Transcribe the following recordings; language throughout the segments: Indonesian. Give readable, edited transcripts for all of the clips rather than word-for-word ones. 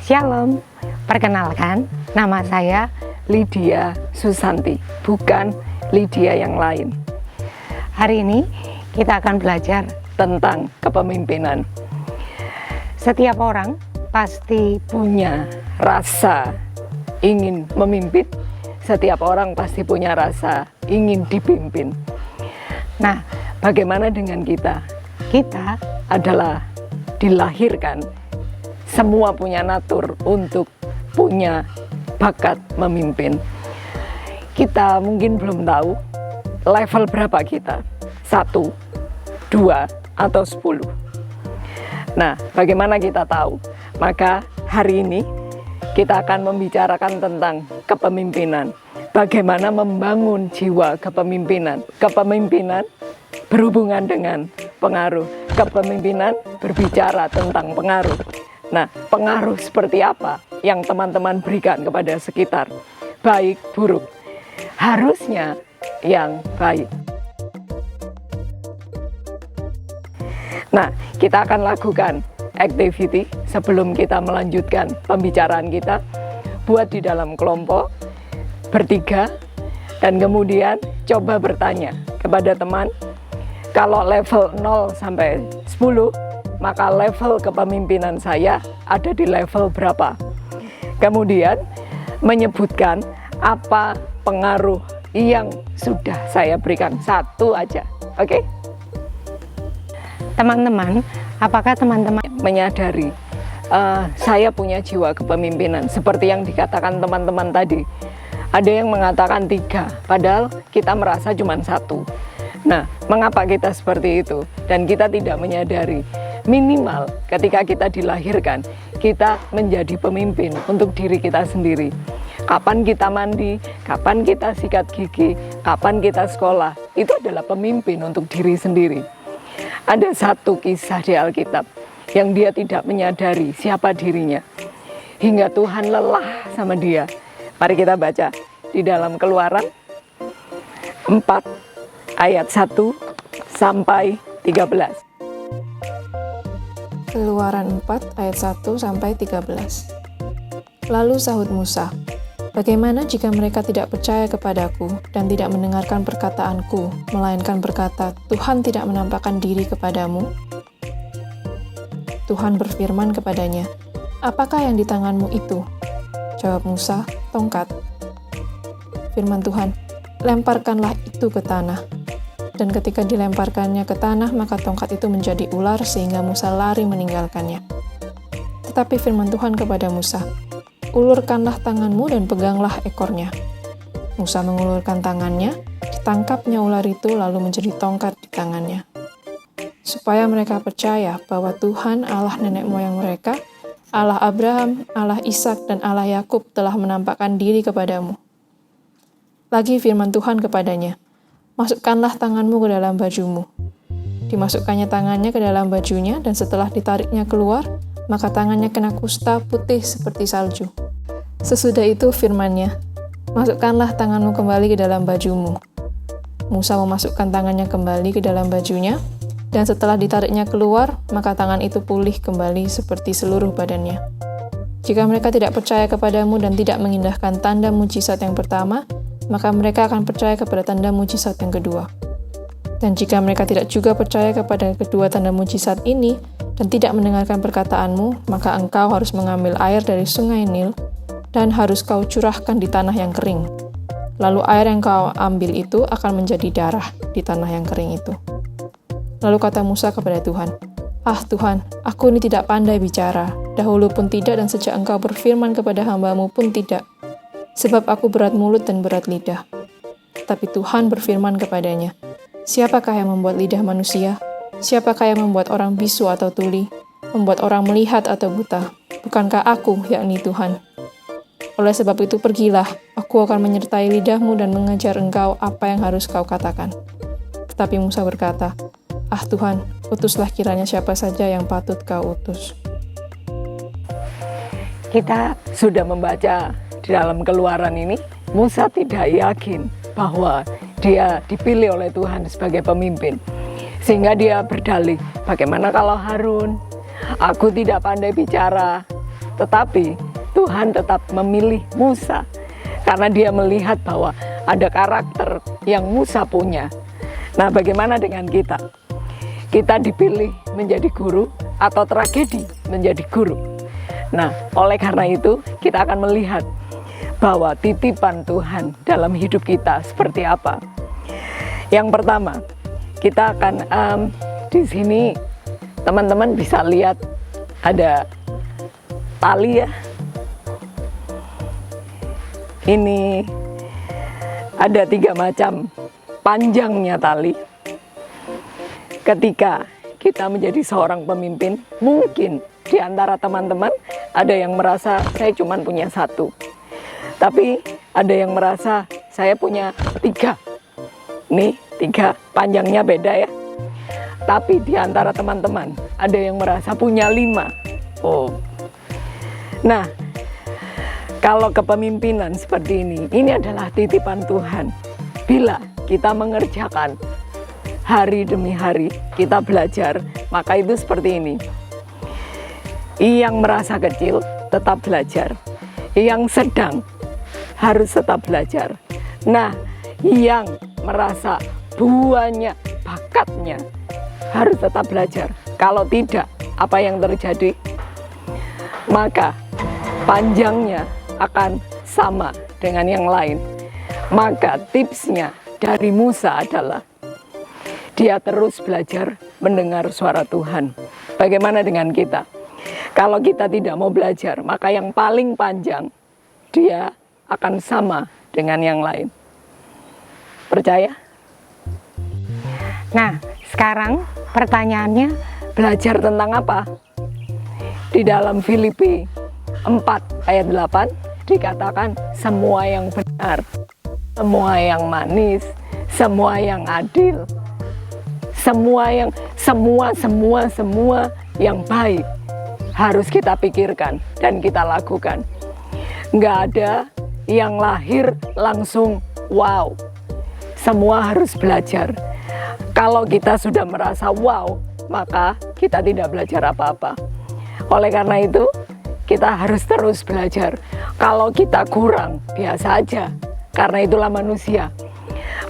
Shalom, perkenalkan nama saya Lydia Susanti, bukan Lydia yang lain. Hari ini kita akan belajar tentang kepemimpinan. Setiap orang pasti punya rasa ingin memimpin, setiap orang pasti punya rasa ingin dipimpin. Nah, bagaimana dengan kita? Kita adalah dilahirkan semua punya natur untuk punya bakat memimpin. Kita mungkin belum tahu level berapa kita, 1, 2, atau 10. Nah, bagaimana kita tahu? Maka hari ini kita akan membicarakan tentang kepemimpinan. Bagaimana membangun jiwa kepemimpinan. Kepemimpinan berhubungan dengan pengaruh. Kepemimpinan berbicara tentang pengaruh. Nah, pengaruh seperti apa yang teman-teman berikan kepada sekitar? Baik, buruk. Harusnya yang baik. Nah, kita akan lakukan activity sebelum kita melanjutkan pembicaraan kita. Buat di dalam kelompok, bertiga, dan kemudian coba bertanya kepada teman, kalau level 0 sampai 10, maka level kepemimpinan saya ada di level berapa. Kemudian menyebutkan apa pengaruh yang sudah saya berikan. 1 aja, oke? Teman-teman, apakah teman-teman menyadari saya punya jiwa kepemimpinan seperti yang dikatakan teman-teman tadi? Ada yang mengatakan 3, padahal kita merasa cuma 1. Nah, mengapa kita seperti itu? Dan kita tidak menyadari. Minimal ketika kita dilahirkan, kita menjadi pemimpin untuk diri kita sendiri. Kapan kita mandi, kapan kita sikat gigi, kapan kita sekolah, itu adalah pemimpin untuk diri sendiri. Ada satu kisah di Alkitab yang dia tidak menyadari siapa dirinya, hingga Tuhan lelah sama dia. Mari kita baca di dalam Keluaran 4 ayat 1 sampai 13. Keluaran 4 ayat 1 sampai 13. Lalu sahut Musa, "Bagaimana jika mereka tidak percaya kepadaku dan tidak mendengarkan perkataanku, melainkan berkata, Tuhan tidak menampakkan diri kepadamu?" Tuhan berfirman kepadanya, "Apakah yang di tanganmu itu?" Jawab Musa, "Tongkat." Firman Tuhan, "Lemparkanlah itu ke tanah." Dan ketika dilemparkannya ke tanah, maka tongkat itu menjadi ular sehingga Musa lari meninggalkannya. Tetapi firman Tuhan kepada Musa, "Ulurkanlah tanganmu dan peganglah ekornya." Musa mengulurkan tangannya, ditangkapnya ular itu lalu menjadi tongkat di tangannya. Supaya mereka percaya bahwa Tuhan Allah nenek moyang mereka, Allah Abraham, Allah Ishak, dan Allah Yakub telah menampakkan diri kepadamu. Lagi firman Tuhan kepadanya, "Masukkanlah tanganmu ke dalam bajumu." Dimasukkannya tangannya ke dalam bajunya, dan setelah ditariknya keluar, maka tangannya kena kusta putih seperti salju. Sesudah itu firman-Nya, "Masukkanlah tanganmu kembali ke dalam bajumu." Musa memasukkan tangannya kembali ke dalam bajunya, dan setelah ditariknya keluar, maka tangan itu pulih kembali seperti seluruh badannya. Jika mereka tidak percaya kepadamu dan tidak mengindahkan tanda mujizat yang pertama, maka mereka akan percaya kepada tanda mujizat yang kedua. Dan jika mereka tidak juga percaya kepada kedua tanda mujizat ini dan tidak mendengarkan perkataanmu, maka engkau harus mengambil air dari sungai Nil dan harus kau curahkan di tanah yang kering. Lalu air yang kau ambil itu akan menjadi darah di tanah yang kering itu. Lalu kata Musa kepada Tuhan, "Ah Tuhan, aku ini tidak pandai bicara, dahulu pun tidak dan sejak engkau berfirman kepada hamba-Mu pun tidak. Sebab aku berat mulut dan berat lidah." Tapi Tuhan berfirman kepadanya, "Siapakah yang membuat lidah manusia? Siapakah yang membuat orang bisu atau tuli? Membuat orang melihat atau buta? Bukankah aku, yakni Tuhan? Oleh sebab itu pergilah, aku akan menyertai lidahmu dan mengajar engkau apa yang harus kau katakan." Tetapi Musa berkata, "Ah Tuhan, utuslah kiranya siapa saja yang patut kau utus." Kita sudah membaca di dalam Keluaran ini, Musa tidak yakin bahwa dia dipilih oleh Tuhan sebagai pemimpin. Sehingga dia berdalih, bagaimana kalau Harun? Aku tidak pandai bicara. Tetapi Tuhan tetap memilih Musa karena dia melihat bahwa ada karakter yang Musa punya. Nah, bagaimana dengan kita? Kita dipilih menjadi guru atau tragedi menjadi guru? Nah, oleh karena itu kita akan melihat bahwa titipan Tuhan dalam hidup kita seperti apa. Yang pertama, kita akan di sini teman-teman bisa lihat ada tali ya. Ini ada 3 macam panjangnya tali. Ketika kita menjadi seorang pemimpin, mungkin di antara teman-teman ada yang merasa saya cuma punya 1. Tapi ada yang merasa saya punya 3. Nih 3, panjangnya beda ya. Tapi di antara teman-teman ada yang merasa punya 5. Oh. Nah, kalau kepemimpinan seperti ini adalah titipan Tuhan. Bila kita mengerjakan hari demi hari, kita belajar, maka itu seperti ini. Yang merasa kecil tetap belajar, yang sedang harus tetap belajar. Nah, yang merasa banyak bakatnya harus tetap belajar. Kalau tidak, apa yang terjadi? Maka panjangnya akan sama dengan yang lain. Maka tipsnya dari Musa adalah dia terus belajar mendengar suara Tuhan. Bagaimana dengan kita? Kalau kita tidak mau belajar, maka yang paling panjang dia akan sama dengan yang lain. Percaya? Nah, sekarang pertanyaannya, Belajar tentang apa? Di dalam Filipi 4 ayat 8 dikatakan semua yang benar, semua yang manis, semua yang adil, semua yang baik harus kita pikirkan dan kita lakukan. Nggak ada yang lahir langsung wow. Semua harus belajar. Kalau kita sudah merasa wow, maka kita tidak belajar apa-apa. Oleh karena itu, kita harus terus belajar. Kalau kita kurang, biasa aja, karena itulah manusia.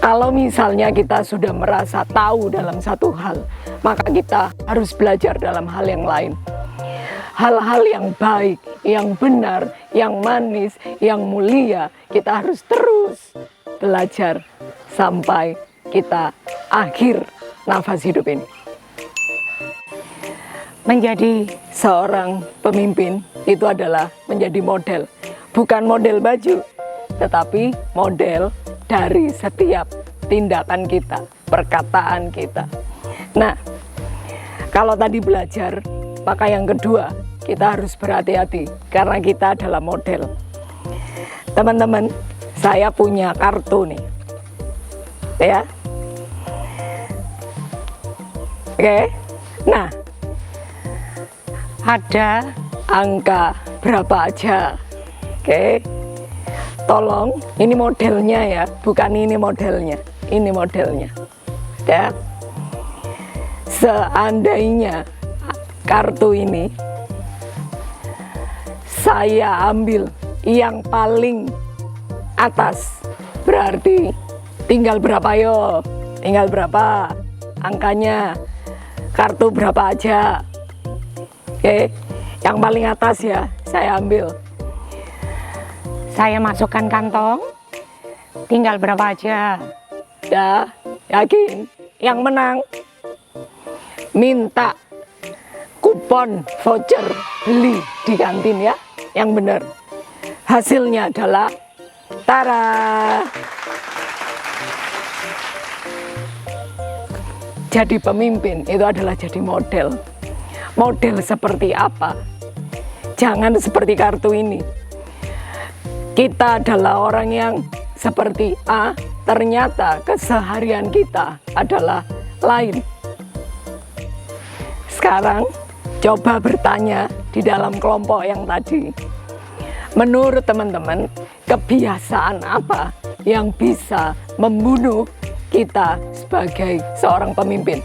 Kalau misalnya kita sudah merasa tahu dalam satu hal, maka kita harus belajar dalam hal yang lain. Hal-hal yang baik, yang benar, yang manis, yang mulia, kita harus terus belajar sampai kita akhir nafas hidup ini. menjadi Seorang pemimpin itu adalah menjadi model, bukan model baju, tetapi model dari setiap tindakan kita, perkataan kita. Nah, kalau tadi belajar, maka yang kedua, kita harus berhati-hati karena kita adalah model. Teman-teman, saya punya kartu nih. Ya. Oke. Nah, ada angka berapa aja. Oke. Tolong, ini modelnya ya, bukan ini modelnya. Ini modelnya. Ya. Seandainya kartu ini saya ambil yang paling atas, berarti tinggal berapa yo? Tinggal berapa angkanya? Kartu berapa aja? Oke, yang paling atas ya, saya ambil. saya masukkan kantong, tinggal berapa aja. Ya, yakin? Yang menang minta kupon voucher beli di kantin ya, yang benar. Hasilnya adalah tara. Jadi pemimpin itu adalah jadi model. Model seperti apa? Jangan seperti kartu ini. Kita adalah orang yang seperti A, ternyata keseharian kita adalah lain. Sekarang coba bertanya di dalam kelompok yang tadi. Menurut teman-teman, kebiasaan apa yang bisa membunuh kita sebagai seorang pemimpin?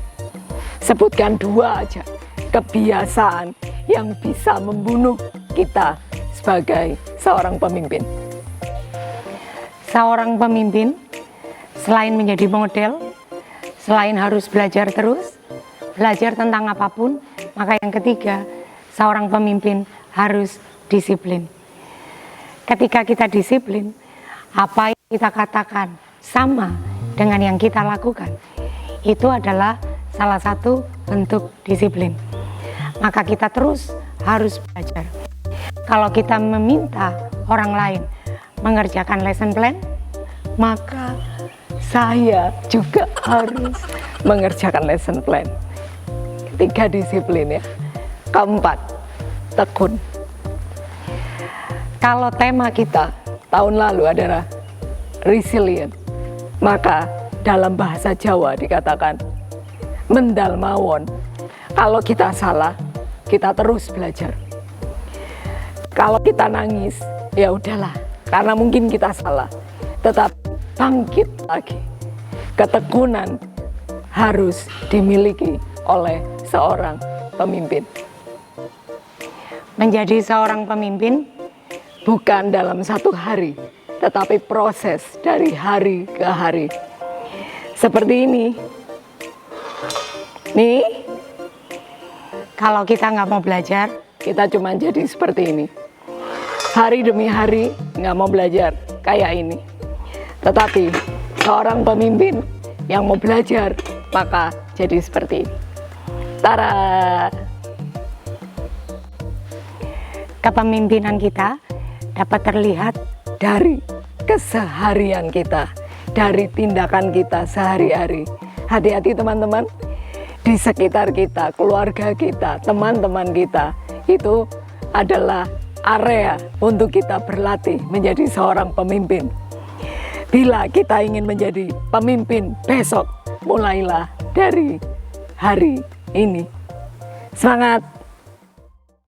Sebutkan 2 aja kebiasaan yang bisa membunuh kita sebagai seorang pemimpin? Seorang pemimpin selain menjadi model, selain harus belajar terus, belajar tentang apapun, maka yang ketiga, seorang pemimpin harus disiplin. Ketika kita disiplin, apa yang kita katakan sama dengan yang kita lakukan, itu adalah salah satu bentuk disiplin. Maka kita terus harus belajar. Kalau kita meminta orang lain mengerjakan lesson plan, maka saya juga harus mengerjakan lesson plan. Ketiga, disiplin ya. Keempat, tekun. Kalau tema kita tahun lalu adalah resilient, maka dalam bahasa Jawa dikatakan mendal mawon. Kalau kita salah, kita terus belajar. Kalau kita nangis, ya udahlah, karena mungkin kita salah, tetap bangkit lagi. Ketekunan harus dimiliki oleh seorang pemimpin. Menjadi seorang pemimpin bukan dalam satu hari, tetapi proses dari hari ke hari. Seperti ini. Nih, kalau kita nggak mau belajar, kita cuma jadi seperti ini. Hari demi hari nggak mau belajar kayak ini. Tetapi seorang pemimpin yang mau belajar, maka jadi seperti ini. Tara! Kepemimpinan kita dapat terlihat dari keseharian kita, dari tindakan kita sehari-hari. Hati-hati teman-teman, di sekitar kita, keluarga kita, teman-teman kita, itu adalah area untuk kita berlatih menjadi seorang pemimpin. Bila kita ingin menjadi pemimpin besok, mulailah dari hari ini. Semangat!